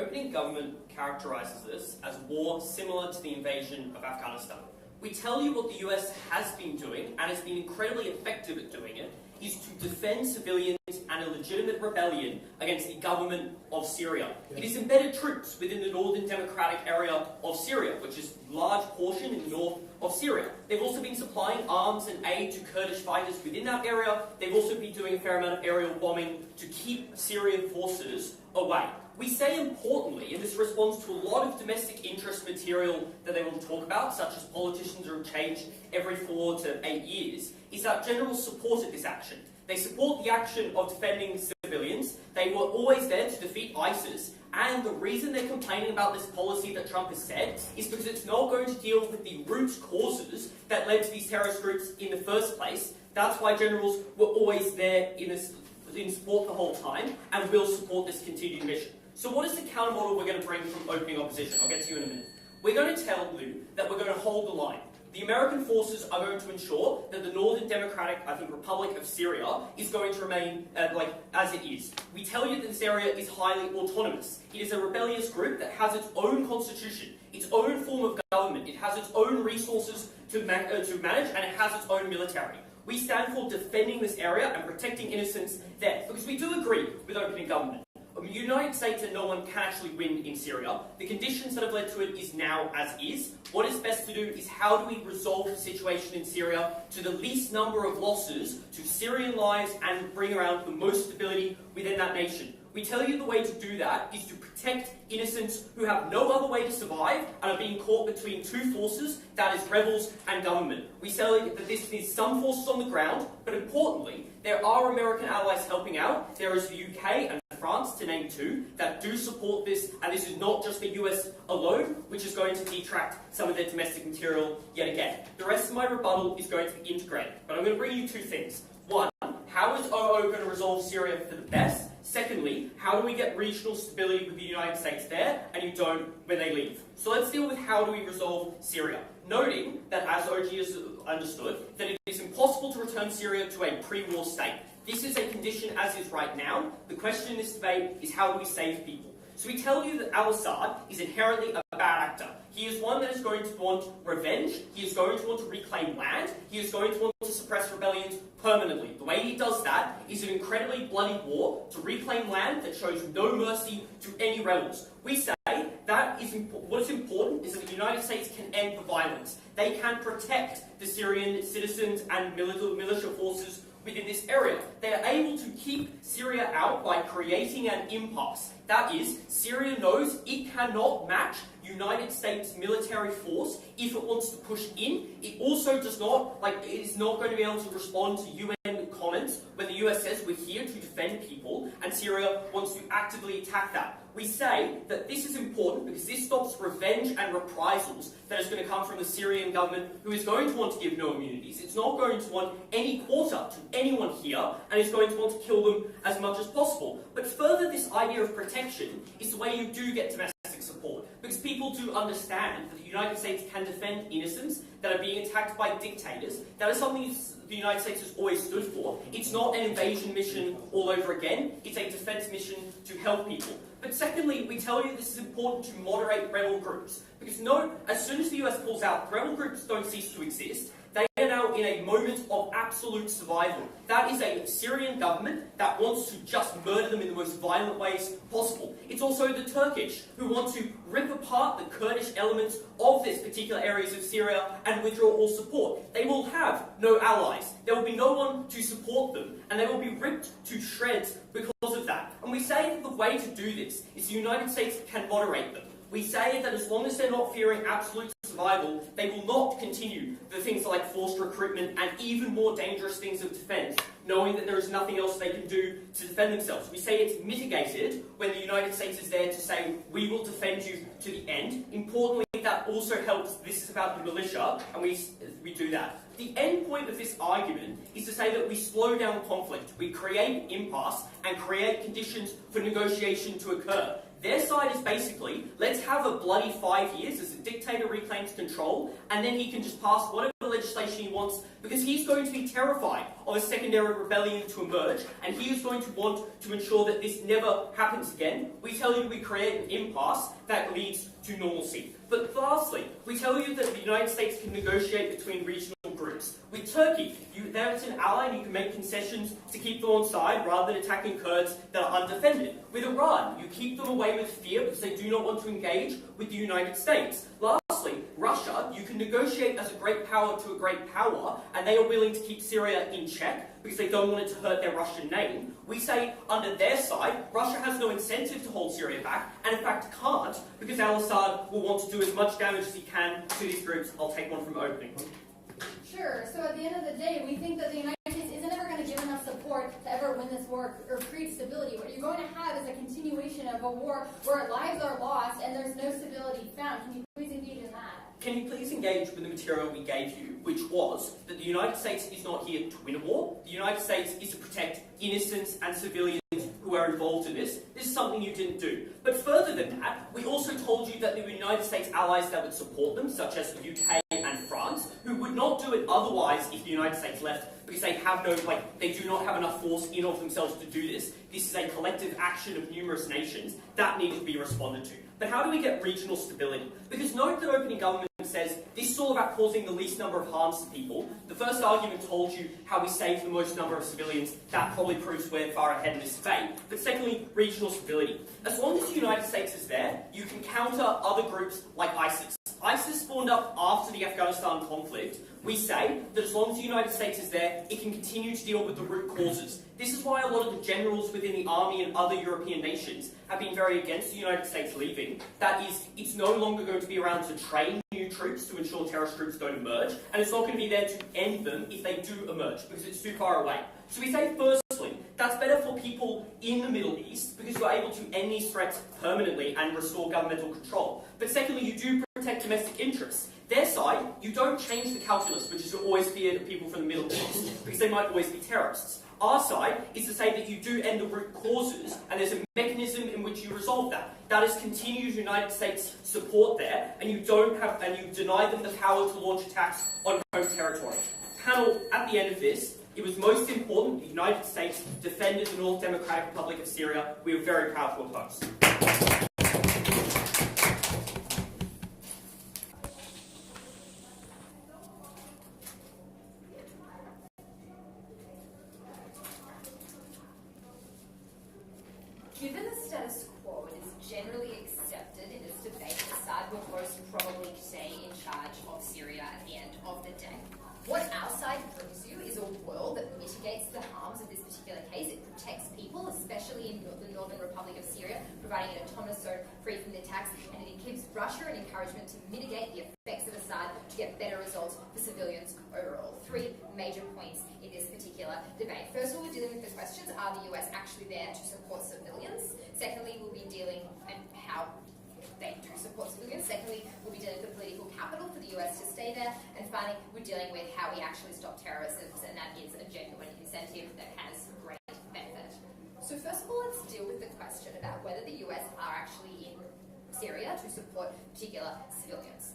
Opening government characterises this as war similar to the invasion of Afghanistan. We tell you what the US has been doing, and has been incredibly effective at doing it, is to defend civilians and a legitimate rebellion against the government of Syria. It has embedded troops within the northern democratic area of Syria, which is a large portion in the north of Syria. They've also been supplying arms and aid to Kurdish fighters within that area. They've also been doing a fair amount of aerial bombing to keep Syrian forces away. We say importantly, and this responds to a lot of domestic interest material that they want to talk about, such as politicians are changed every 4 to 8 years, is that generals supported this action. They support the action of defending civilians. They were always there to defeat ISIS. And the reason they're complaining about this policy that Trump has said is because it's not going to deal with the root causes that led to these terrorist groups in the first place. That's why generals were always there in support the whole time, and will support this continued mission. So what is the countermodel we're going to bring from opening opposition? I'll get to you in a minute. We're going to tell you that we're going to hold the line. The American forces are going to ensure that the Northern Democratic, Republic of Syria is going to remain as it is. We tell you that this area is highly autonomous. It is a rebellious group that has its own constitution, its own form of government. It has its own resources to manage, and it has its own military. We stand for defending this area and protecting innocents there, because we do agree with opening government. The United States and no one can actually win in Syria. The conditions that have led to it is now as is. What is best to do is how do we resolve the situation in Syria to the least number of losses to Syrian lives and bring around the most stability within that nation. We tell you the way to do that is to protect innocents who have no other way to survive and are being caught between two forces, that is rebels and government. We say that this is some forces on the ground, but importantly, there are American allies helping out. There is the UK and France, to name two, that do support this, and this is not just the US alone, which is going to detract some of their domestic material yet again. The rest of my rebuttal is going to be integrated, but I'm going to bring you two things. One, how is OO going to resolve Syria for the best? Secondly, how do we get regional stability with the United States there, and you don't when they leave? So let's deal with how do we resolve Syria. Noting that, as OG has understood, that it is impossible to return Syria to a pre-war state. This is a condition as is right now. The question in this debate is how do we save people? So we tell you that Assad is inherently a bad actor. He is one that is going to want revenge. He is going to want to reclaim land. He is going to want to suppress rebellions permanently. The way he does that is an incredibly bloody war to reclaim land that shows no mercy to any rebels. We say that is what is important is that the United States can end the violence. They can protect the Syrian citizens and militia forces within this area. They are able to keep Syria out by creating an impasse. That is, Syria knows it cannot match United States military force if it wants to push in. It also does not, it is not going to be able to respond to UN comments when the US says we're here to defend people and Syria wants to actively attack that. We say that this is important because this stops revenge and reprisals that is going to come from the Syrian government, who is going to want to give no immunities. It's not going to want any quarter to anyone here, and is going to want to kill them as much as possible. But further, this idea of protection is the way you do get domestic support, because people do understand that the United States can defend innocents that are being attacked by dictators. That is something the United States has always stood for. It's not an invasion mission all over again. It's a defense mission to help people. But secondly, we tell you this is important to moderate rebel groups. Because note, as soon as the US pulls out, rebel groups don't cease to exist. They are now in a moment of absolute survival. That is a Syrian government that wants to just murder them in the most violent ways possible. It's also the Turkish, who want to rip apart the Kurdish elements of this particular areas of Syria and withdraw all support. They will have no allies. There will be no one to support them, and they will be ripped to shreds because of that. And we say that the way to do this is the United States can moderate them. We say that as long as they're not fearing absolute survival, they will not continue the things like forced recruitment and even more dangerous things of defence, knowing that there is nothing else they can do to defend themselves. We say it's mitigated when the United States is there to say, we will defend you to the end. Importantly, that also helps, this is about the militia, and we do that. The end point of this argument is to say that we slow down conflict, we create impasse, and create conditions for negotiation to occur. Their side is basically, let's have a bloody 5 years as the dictator reclaims control, and then he can just pass whatever legislation he wants because he's going to be terrified of a secondary rebellion to emerge, and he is going to want to ensure that this never happens again. We tell you we create an impasse that leads to normalcy. But lastly, we tell you that the United States can negotiate between regional groups. With Turkey, that's an ally and you can make concessions to keep them on side rather than attacking Kurds that are undefended. With Iran, you keep them away with fear because they do not want to engage with the United States. Lastly, Russia, you can negotiate as a great power to a great power, and they are willing to keep Syria in check because they don't want it to hurt their Russian name. We say, under their side, Russia has no incentive to hold Syria back, and in fact can't, because al-Assad will want to do as much damage as he can to these groups. I'll take one from opening. Sure. So at the end of the day, we think that the United States isn't ever going to give enough support to ever win this war or create stability. What you're going to have is a continuation of a war where lives are lost and there's no stability found. Can you please engage in that? Can you please engage with the material we gave you, which was that the United States is not here to win a war. The United States is to protect innocents and civilians who are involved in this. This is something you didn't do. But further than that, we also told you that the United States allies that would support them, such as the UK and France, who would not do it otherwise if the United States left, because they have no, they do not have enough force in of themselves to do this. This is a collective action of numerous nations that needed to be responded to. But how do we get regional stability? Because note that opening government says this is all about causing the least number of harms to people. The first argument told you how we save the most number of civilians. That probably proves we're far ahead in this debate. But secondly, regional stability. As long as the United States is there, you can counter other groups like ISIS. ISIS spawned up after the Afghanistan conflict. We say that as long as the United States is there, it can continue to deal with the root causes. This is why a lot of the generals within the army and other European nations have been very against the United States leaving. That is, it's no longer going to be around to train new troops to ensure terrorist groups don't emerge, and it's not going to be there to end them if they do emerge, because it's too far away. So we say, firstly, that's better for people in the Middle East, because you're able to end these threats permanently and restore governmental control. But secondly, you do protect domestic interests. Their side, you don't change the calculus, which is always feared of people from the Middle East, because they might always be terrorists. Our side is to say that you do end the root causes, and there's a mechanism in which you resolve that. That is continued United States support there, and you deny them the power to launch attacks on home territory. Panel, at the end of this, it was most important the United States defended the North Democratic Republic of Syria. We are very proud to oppose. Given the status quo, it is generally accepted in this debate that Assad will most probably stay in charge of Syria at the end of the day. What our side brings you is a world that mitigates the harms of this particular case. It protects people, especially in the Northern Republic of Syria, providing an autonomous zone free from the attacks, and it gives Russia an encouragement to mitigate the effects of Assad to get better results for civilians overall. Three major points in this particular debate. First of all, we're dealing with the questions, are the US actually there to support civilians? Secondly, we'll be dealing with how they do support civilians. Secondly, we'll be dealing with the political capital for the US to stay there. And finally, we're dealing with how we actually stop terrorism, and that is a genuine incentive that has great benefit. So first of all, let's deal with the question about whether the US are actually in Syria to support particular civilians.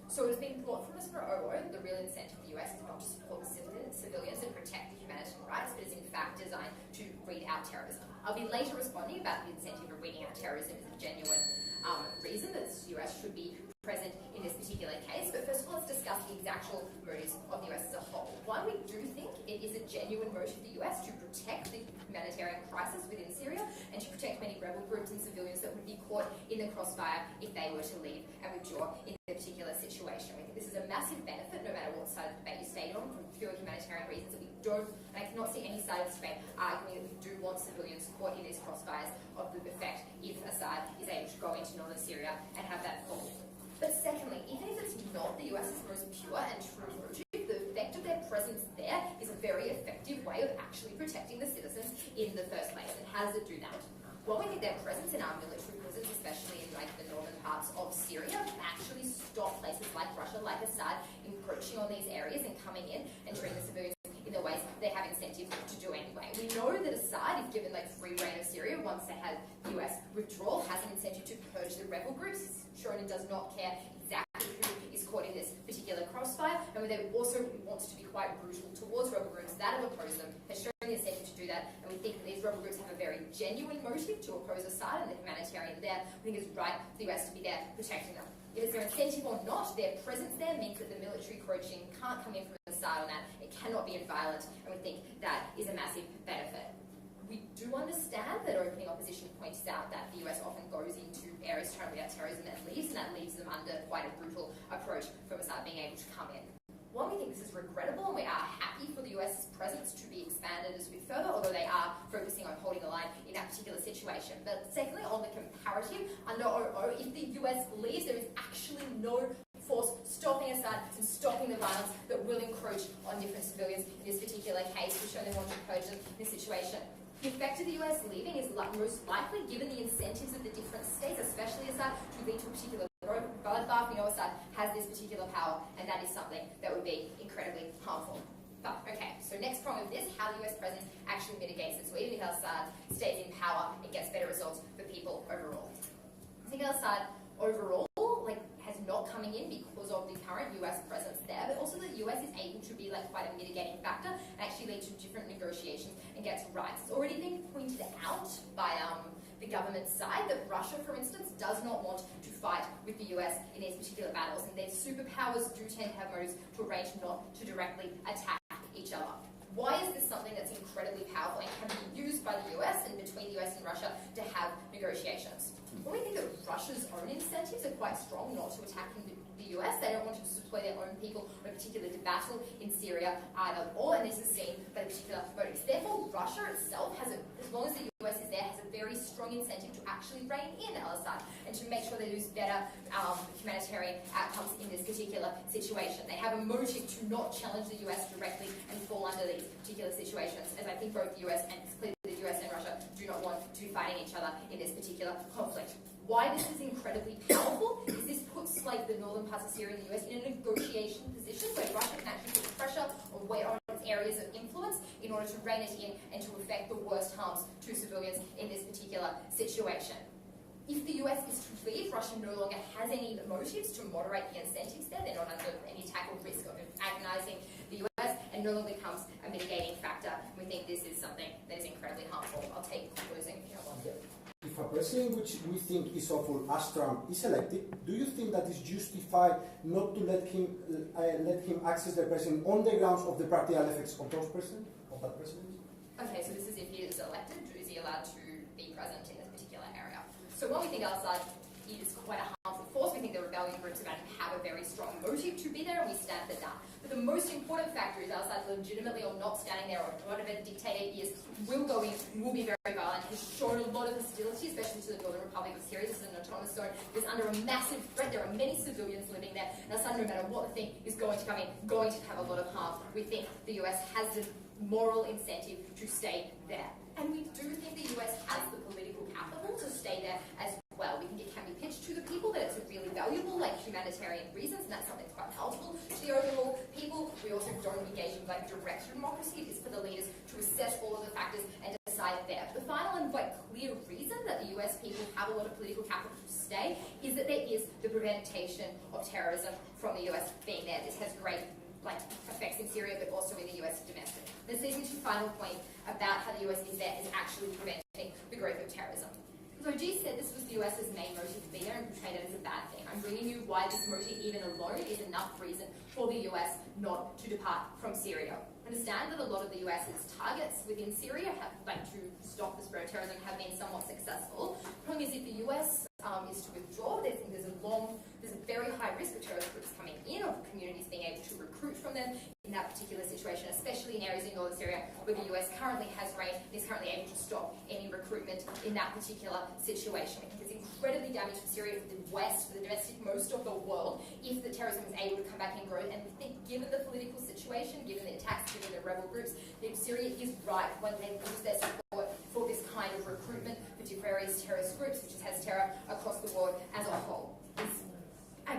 So it has been brought from us for OO, the real incentive of the US is not to support the civilians and protect the humanitarian rights, but is in fact designed to weed out terrorism. I'll be later responding about the incentive of weeding out terrorism is a genuine reason that the US should be present in this particular case. But first of all, let's discuss the actual motives of the US as a whole. One, we do think it is a genuine motive of the US to protect the humanitarian crisis within Syria and to protect many rebel groups and civilians that would be caught in the crossfire if they were to leave and withdraw in a particular situation. We think this is a massive benefit no matter what side of the debate you stayed on, from pure humanitarian reasons that we don't, and I cannot see any side of this debate arguing that we do want civilians caught in these crossfires of the effect if Assad is able to go into northern Syria and have that fall. But secondly, even if it's not the US's most pure and true motive, the effect of their presence there is a very effective way of actually protecting the citizens in the first place. And how does it do that? Well, we think their presence in our military prisons, especially in the northern parts of Syria, actually stop places like Russia, like Assad, encroaching on these areas and coming in and treating the civilians in the ways they have incentive to do anyway. We know that Assad, if given free reign of Syria, once they have US withdrawal, has an incentive to purge the rebel groups. He's shown he does not care exactly who is caught in this particular crossfire, and where they also wants to be quite brutal towards rebel groups that have opposed them, has shown the incentive to do that, and we think that these rebel groups have a very genuine motive to oppose Assad, and the humanitarian there, we think it's right for the US to be there protecting them. If it's their incentive or not, their presence there means that the military encroaching can't come in from Assad on that. It cannot be violent, and we think that is a massive benefit. We do understand that opening opposition points out that the US often goes into areas trying to root out terrorism and that leaves them under quite a brutal approach from Assad being able to come in. One, we think this is regrettable, and we are happy for the US's presence to be expanded a bit further, although they are focusing on holding the line in that particular situation. But secondly, on the comparative, under OO, if the US leaves, there is actually no force stopping Assad and stopping the violence that will encroach on different civilians in this particular case, which only want to purge them in this situation. The effect of the US leaving is most likely, given the incentives of the different states, especially Assad, to lead to a particular bloodbath. We know Assad has this particular power, and that is something that would be incredibly harmful. But, okay, so next prong of this, how the US presence actually mitigates it. So even if Assad stays in power, it gets better results for people overall. I think Assad overall, has not coming in because of the current US presence there, but also the US is able to be quite a mitigating factor and actually lead to different negotiations and get to rights. It's already been pointed out by the government side that Russia, for instance, does not want to fight with the US in these particular battles, and their superpowers do tend to have motives to arrange not to directly attack each other. Why is this something that's incredibly powerful and can be used by the US and between the US and Russia to have negotiations? Well, we think that Russia's own incentives are quite strong not to attack the US. They don't want to deploy their own people on a particular battle in Syria either or, and this is seen by particular motives. Therefore, Russia itself has, as long as the US is there, has a very strong incentive to actually rein in Assad and to make sure they lose better humanitarian outcomes in this particular situation. They have a motive to not challenge the US directly and fall under these particular situations, as I think both the US and it's clear that the US and Russia do not want to be fighting each other in this particular conflict. Why this is incredibly powerful is this puts the northern parts of Syria and the US in a negotiation position where Russia can actually put pressure or weight on its areas of influence in order to rein it in and to affect the worst harms to civilians in this particular situation. If the US is to leave, Russia no longer has any motives to moderate the incentives there. They're not under any attack or risk of agonizing the US and no longer becomes a mitigating factor. We think this is something that is incredibly harmful. I'll take closing if you don't want to. If a president which we think is awful as Trump is elected, do you think that is justified not to let him access the president on the grounds of the practical effects of that president? Okay, so this is if he is elected, is he allowed to be present in this particular area? So when we think Assad is quite a harmful force, we think the rebellion groups around him have a very strong motive to be there, and we stand for that. But the most important factor is Assad legitimately or not standing there, or whatever dictate it is, will go in, will be very violent. He's shown a lot of hostility, especially to the Northern Republic of Syria. This is an autonomous zone. It's under a massive threat. There are many civilians living there. And Assad, no matter what the thing is going to come in, going to have a lot of harm. We think the US has the moral incentive to stay there. And we do think the US has the political capital to stay there as well. We think it can be pitched to the people that it's really valuable, humanitarian reasons, and that's something that's quite palatable to the overall people. We also don't engage in direct democracy. It is for the leaders to assess all of the factors and decide there. The final and clear reason that the US people have a lot of political capital to stay is that there is the prevention of terrorism from the US being there. This has great effects in Syria, but also in the US domestic. This leads me to the final point about how the US is there is actually preventing the growth of terrorism. So G said this was the US's main motive to be there and portrayed it as a bad thing. I'm bringing you why this motive even alone is enough reason for the US not to depart from Syria. Understand that a lot of the US's targets within Syria have, to stop the spread of terrorism have been somewhat successful. The problem is if the US is to withdraw, there's a very high risk of terrorist groups coming in, of communities being able to recruit from them in that particular situation, especially in areas in northern Syria where the US currently has reign and is currently able to stop any recruitment in that particular situation. I think it's incredibly damaging for Syria, for the West, for the domestic, most of the world, if the terrorism is able to come back and grow. And we think, given the political situation, given the attacks, given the rebel groups, that Syria is right when they lose their support for this kind of recruitment for various terrorist groups, which has terror across the world as a whole. It's a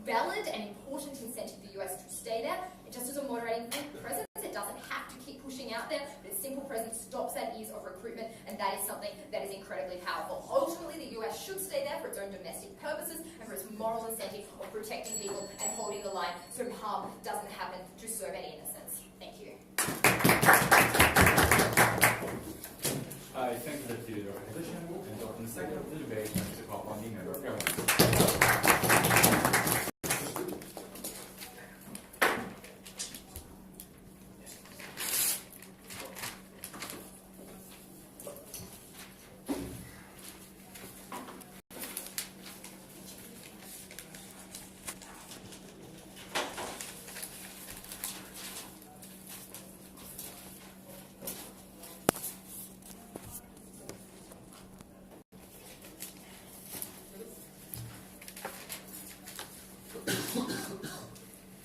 valid and important incentive for the US to stay there. Just as a moderating presence, it doesn't have to keep pushing pushing out there, but its simple presence stops that ease of recruitment, and that is something that is incredibly powerful. Ultimately, the US should stay there for its own domestic purposes and for its moral incentive of protecting people and holding the line so harm doesn't happen to so many innocents. Thank you. I thank the organization and open the second of the debate and to call on the member of government.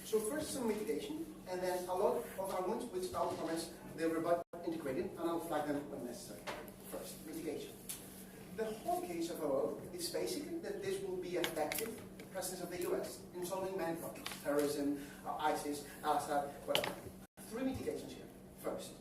So first some mitigation, and then a lot of arguments which I'll promise they were but integrated, and I'll flag them when necessary. First, mitigation. The whole case of OO is basically that this will be effective, the presence of the US, in solving many problems. Terrorism, ISIS, Assad, whatever. Three mitigations here. First,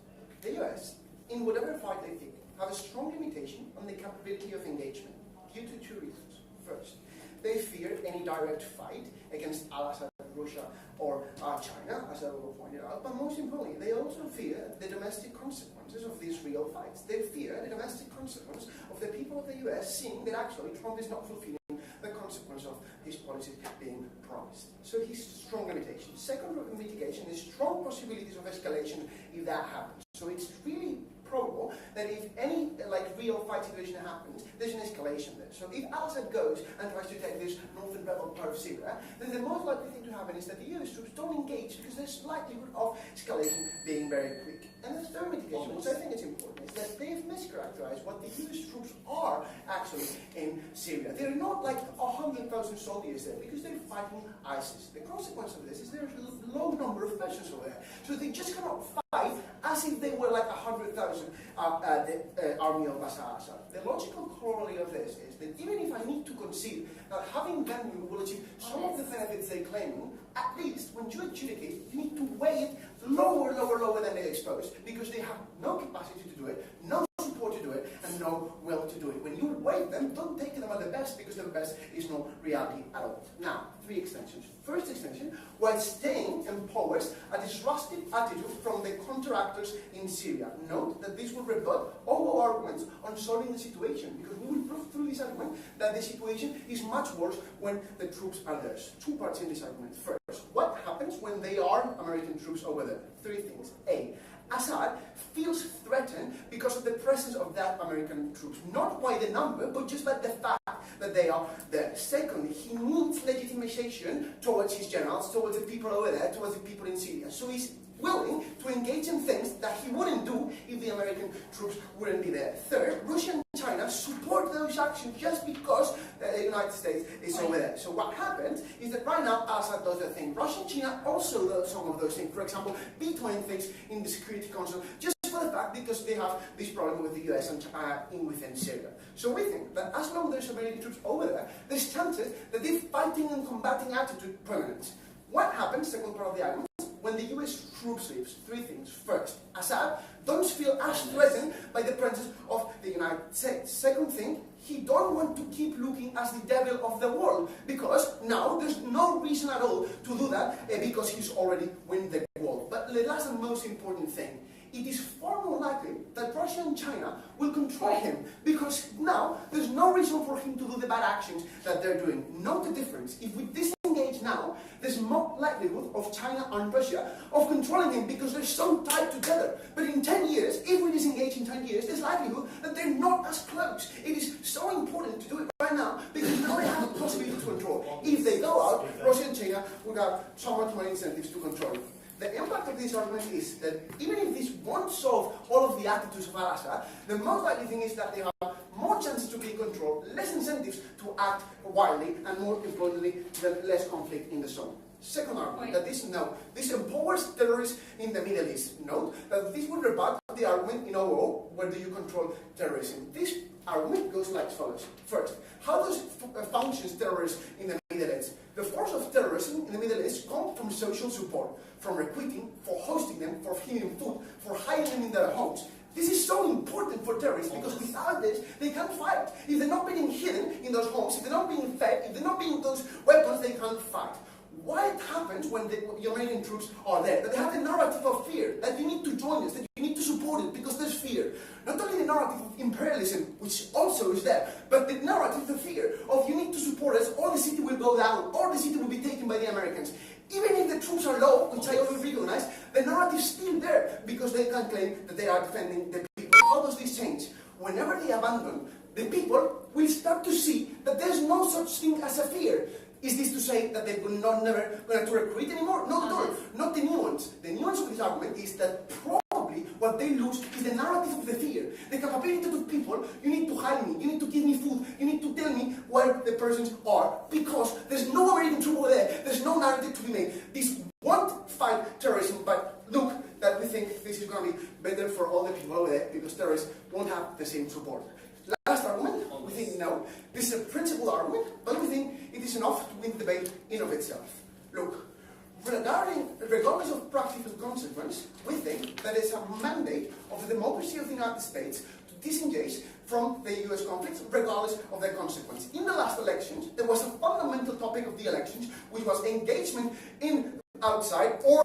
the US, in whatever fight they pick, have a strong limitation on the capability of engagement, due to two reasons. First, they fear any direct fight against Assad, Russia, or China, as I will point out. But most importantly, they also fear the domestic consequences of these real fights. They fear the domestic consequence of the people of the US seeing that actually Trump is not fulfilling the consequence of his policies being promised. So his strong limitation. Second mitigation is strong possibilities of escalation if that happens. So it's really probable that if any real fight situation happens, there's an escalation there. So if Assad goes and tries to take this northern rebel part of Syria, then the most likely thing to happen is that the US troops don't engage because there's likelihood of escalation being very quick. And the third mitigation, which I think is important, is that they've mischaracterized what the US troops are actually in Syria. They're not like 100,000 soldiers there because they're fighting ISIS. The consequence of this is there's a low number of persons over there. So they just cannot fight as if they were like 100,000 the army of Bashar Assad. The logical corollary of this is that even if I need to concede that having them will achieve some of the benefits they claim, at least when you adjudicate, you need to weigh it lower than they exposed, because they have no capacity to do it, no support to do it, and no will to do it. When you weigh them, don't take them at the best, because the best is no reality at all. Now, three extensions. First extension, while staying empowers a disruptive attitude from the counteractors in Syria. Note that this will rebut all our arguments on solving the situation, because we will prove through this argument that the situation is much worse when the troops are there. Two parts in this argument. First, what happens when they are American troops over there? Three things. A, Assad feels threatened because of the presence of that American troops. Not by the number, but just by the fact that they are there. Secondly, he needs legitimization towards his generals, towards the people over there, towards the people in Syria. So he's willing to engage in things that he wouldn't do if the American troops wouldn't be there. Third, Russia and China support those actions just because the United States is over there. So what happens is that right now Assad does the thing. Russia and China also do some of those things. For example, vetoing things in the Security Council just for the fact because they have this problem with the US and within Syria. So we think that as long as there's American troops over there, there's chances that this fighting and combating attitude permanent. What happens, second part of the argument, when the US troops leave? Three things. First, Assad don't feel as threatened by the presence of the United States. Second thing, he don't want to keep looking as the devil of the world, because now there's no reason at all to do that because he's already won the war. But the last and most important thing, it is far more likely that Russia and China will control him, because now there's no reason for him to do the bad actions that they're doing. Note the difference. If we disengage now, there's more likelihood of China and Russia of controlling him because they're so tied together. But in 10 years, if we disengage in 10 years, there's likelihood that they're not as close. It is so important to do it right now because now they have the possibility to control. If they go out, Russia and China will have so much more incentives to control him. The impact of this argument is that even if this won't solve all of the attitudes of Assad, the most likely thing is that they have more chances to be controlled, less incentives to act wildly, and more importantly, less conflict in the zone. Second argument, that this empowers terrorists in the Middle East. Note that this would rebut the argument in OO, where do you control terrorism? This argument goes like follows. First, how does functions terrorists in the Middle Middle East. The force of terrorism in the Middle East comes from social support, from recruiting, for hosting them, for giving them food, for hiding them in their homes. This is so important for terrorists because without this, they can't fight. If they're not being hidden in those homes, if they're not being fed, if they're not being those weapons, they can't fight. What happens when the Iranian troops are there? That they have the narrative of fear, that you need to join us, that you need to support it because there's fear. Not only the narrative of imperialism, which also is there, but the narrative, the fear of you need to support us or the city will go down, or the city will be taken by the Americans. Even if the troops are low, which I always recognize, the narrative is still there because they can claim that they are defending the people. How does this change? Whenever they abandon, the people will start to see that there's no such thing as a fear. Is this to say that they will never going to recruit anymore? Not at all. Not the nuance. The nuance of this argument is that probably what they lose is the narrative of the fear. The capability to people, you need to hide me, you need to give me food, you need to tell me where the persons are, because there's no American troop over there, there's no narrative to be made. This won't fight terrorism, but look, that we think this is going to be better for all the people over there, because terrorists won't have the same support. Last argument, we think no. This is a principled argument, but we think it is enough to win the debate in of itself. Look, regardless of practical consequence, we think that it's a mandate of the democracy of the United States to disengage from the US conflicts, regardless of their consequence. In the last elections, there was a fundamental topic of the elections, which was engagement in outside or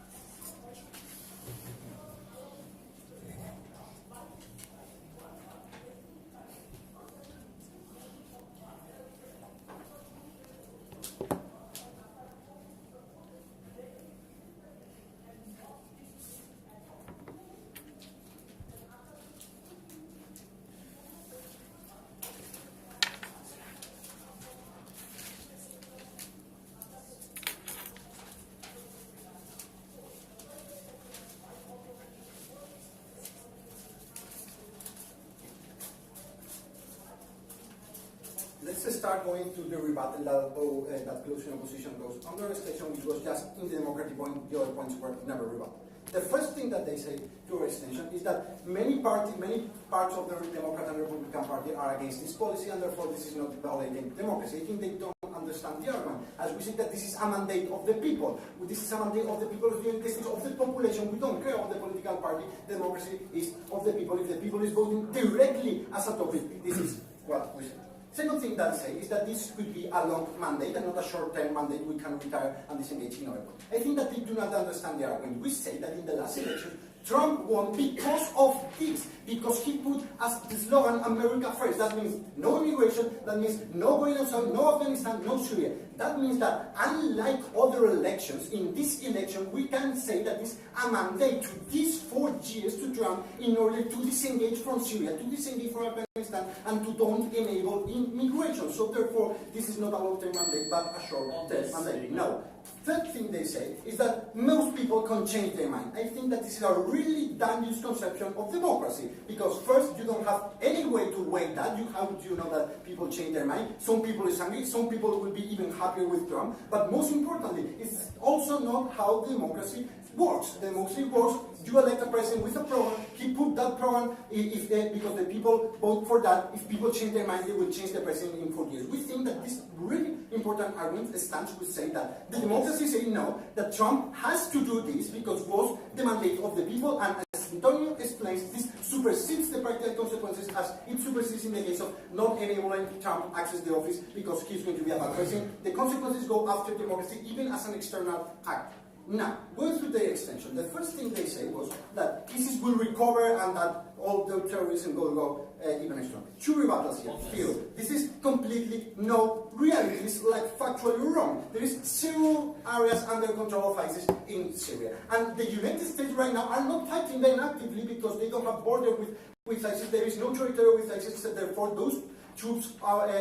let's start going to the rebuttal that closing opposition goes under extension, which was just in the democratic point, the other points were never rebutted. The first thing that they say to our extension is that many parts of the Democrat and Republican Party are against this policy, and therefore this is not violating democracy. I think they don't understand the argument, as we say that this is a mandate of the people. This is a mandate of the people of the United States, of the population. We don't care of the political party. Democracy is of the people. If the people is voting directly as a topic, this is what we say. Second thing that I say is that this could be a long mandate and not a short-term mandate. We can retire and disengage in other points. I think that they do not understand the argument. We say that in the last election, Trump won because of this, because he put as the slogan America first. That means no immigration, that means no going outside, no Afghanistan, no Syria. That means that unlike other elections, in this election we can say that this is a mandate to these 4 years to Trump in order to disengage from Syria, to disengage from Afghanistan, and to don't enable immigration. So therefore, this is not a long-term mandate, but a short-term mandate. No. Third thing they say is that most people can change their mind. I think that this is a really dangerous conception of democracy, because first, you don't have any way to weigh that. How do you know that people change their mind? Some people is angry, some people will be even happier with Trump, but most importantly, it's also not how democracy works. Democracy works, you elect a president with a program, he put that program, because the people vote for that. If people change their mind, they will change the president in 4 years. We think that this really important argument stands with saying that the democracy say no, that Trump has to do this because it was the mandate of the people, and as Antonio explains, this supersedes the practical consequences as it supersedes in the case of not enabling Trump access the office because he's going to be a bad president. The consequences go after democracy, even as an external act. Now, going through the extension, the first thing they say was that ISIS will recover and that all the terrorism will go even stronger. 2 rebuttals here. Feel this is completely no reality. It's like factually wrong. There is 0 areas under control of ISIS in Syria. And the United States right now are not fighting them actively because they don't have border with ISIS. There is no territory with ISIS, therefore those troops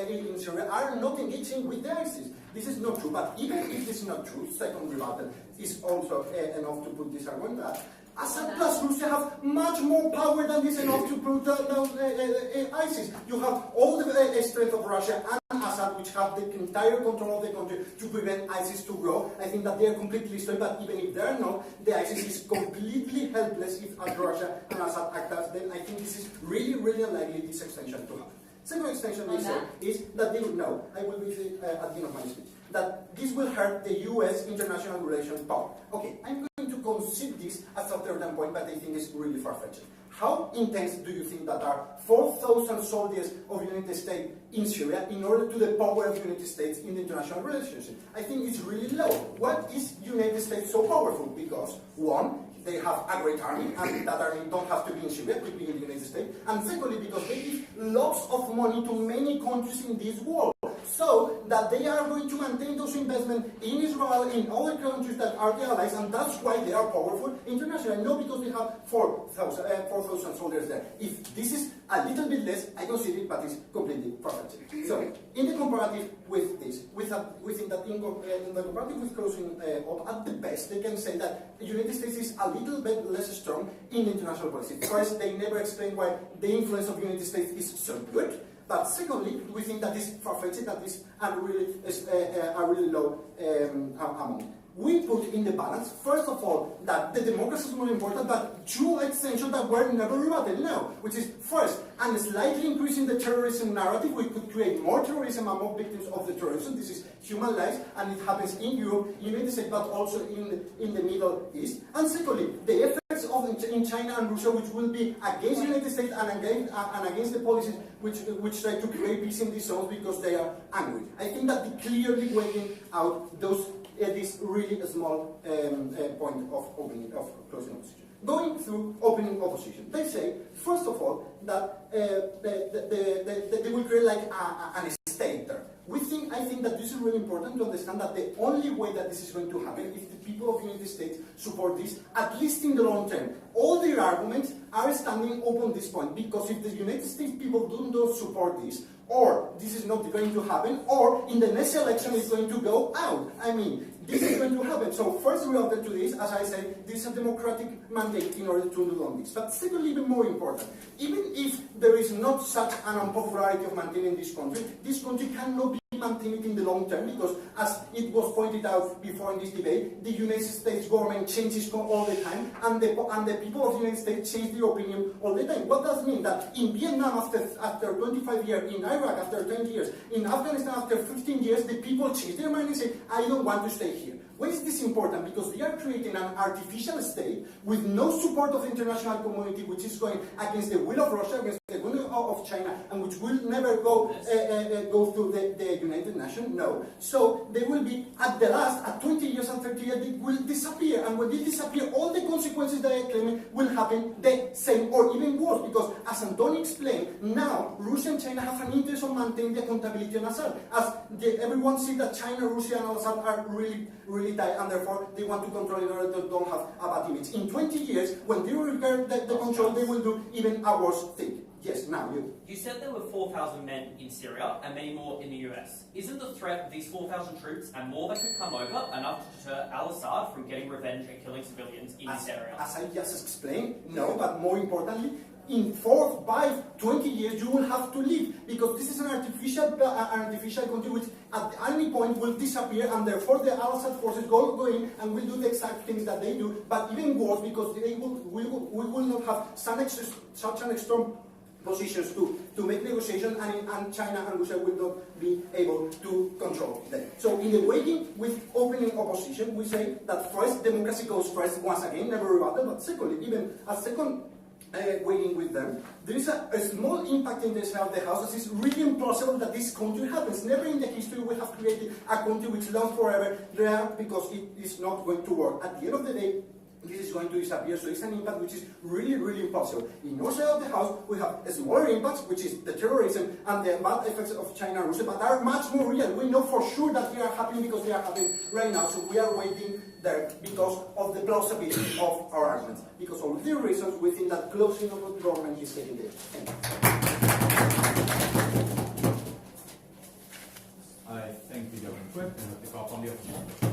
in Syria are not engaging with the ISIS. This is not true, but even if this is not true, second rebuttal is also enough to put this argument that Assad plus Russia have much more power than this enough to put down ISIS. You have all the strength of Russia and Assad, which have the entire control of the country to prevent ISIS to grow. I think that they are completely strong, but even if they are not, the ISIS is completely helpless if Russia and Assad act as them. I think this is really, really unlikely this extension to happen. Second extension they say is that they would know. I will be at the end of my speech. that this will hurt the US international relations power. Okay, I'm going to concede this as a third point, but I think it's really far-fetched. How intense do you think that are 4,000 soldiers of the United States in Syria in order to the power of the United States in the international relationship? I think it's really low. What is United States so powerful? Because, one, they have a great army, and that army don't have to be in Syria, could be in the United States. And secondly, because they give lots of money to many countries in this world, so that they are going to maintain those investments in Israel, in other countries that are the allies, and that's why they are powerful internationally. Not because they have 4,000 soldiers there. If this is a little bit less, I consider it, but it's completely perfect. So, in the comparative with this, we think that in the comparative with closing up, at the best, they can say that the United States is a little bit less strong in international policy. First, they never explain why the influence of the United States is so good. But secondly, we think that is far-fetched, that is a really low amount. We put in the balance, first of all, that the democracy is more important, but two extensions that were never rebutted now, which is first, and slightly increasing the terrorism narrative, we could create more terrorism among victims of the terrorism. This is human lives, and it happens in Europe, United States, but also in the Middle East. And secondly, the effects in China and Russia, which will be against the United States and against the policies which try to create peace in these zones because they are angry. I think that clearly weighing out this really small point of closing opposition. Going through opening opposition, they say, first of all, that they will create like an state there. I think that this is really important to understand that the only way that this is going to happen is the people of the United States support this, at least in the long term. All their arguments are standing up on this point, because if the United States people don't support this, or this is not going to happen, or in the next election it's going to go out. I mean, this is going to happen. So first reacted to this, as I said, this is a democratic mandate in order to do on this. But secondly, even more important, even if there is not such an unpopularity of maintaining this country cannot be maintained in the long term, because as it was pointed out before in this debate, the United States government changes all the time, and the people of the United States change their opinion all the time. What does it mean? That in Vietnam after 25 years, in Iraq after 20 years, in Afghanistan after 15 years, the people change their mind and say, I don't want to stay here. Why is this important? Because they are creating an artificial state with no support of the international community, which is going against the will of Russia, against the will of China, and which will never go through the United Nations. No. So they will be, at the last, at 20 years and 30 years, they will disappear. And when they disappear, all the consequences that I are claiming will happen the same or even worse. Because, as Antonio explained, now Russia and China have an interest in maintaining the accountability on Assad. As everyone sees that China, Russia, and Assad are really tight, and therefore they want to control in order to don't have a bad image. In 20 years, when they regard the control, they will do even a worse thing. Yes, now you. You said there were 4,000 men in Syria and many more in the US. Isn't the threat of these 4,000 troops and more that could come over enough to deter al-Assad from getting revenge and killing civilians in this area? As I just explained, no, but more importantly, in 4, 5, 20 years, you will have to leave, because this is an artificial country which at any point will disappear, and therefore the al-Assad forces go in and will do the exact things that they do, but even worse, because we will not have such an extreme positions to make negotiations, and China and Russia will not be able to control them. So in the waiting with opening opposition, we say that first, democracy goes first once again, never rebutted, but secondly, even a second waiting with them, there is a small impact in this of the House that is really impossible that this country happens. Never in the history we have created a country which lasts forever there, because it is not going to work. At the end of the day, this is going to disappear, so it's an impact which is really, really impossible. In your side of the House, we have smaller impacts, which is the terrorism and the bad effects of China and Russia, but are much more real. We know for sure that they are happening because they are happening right now, so we are waiting there because of the plausibility of our arguments. Because of the reasons, we think that closing of the government is taking the end. I think we go in quick and pick up on the opposition.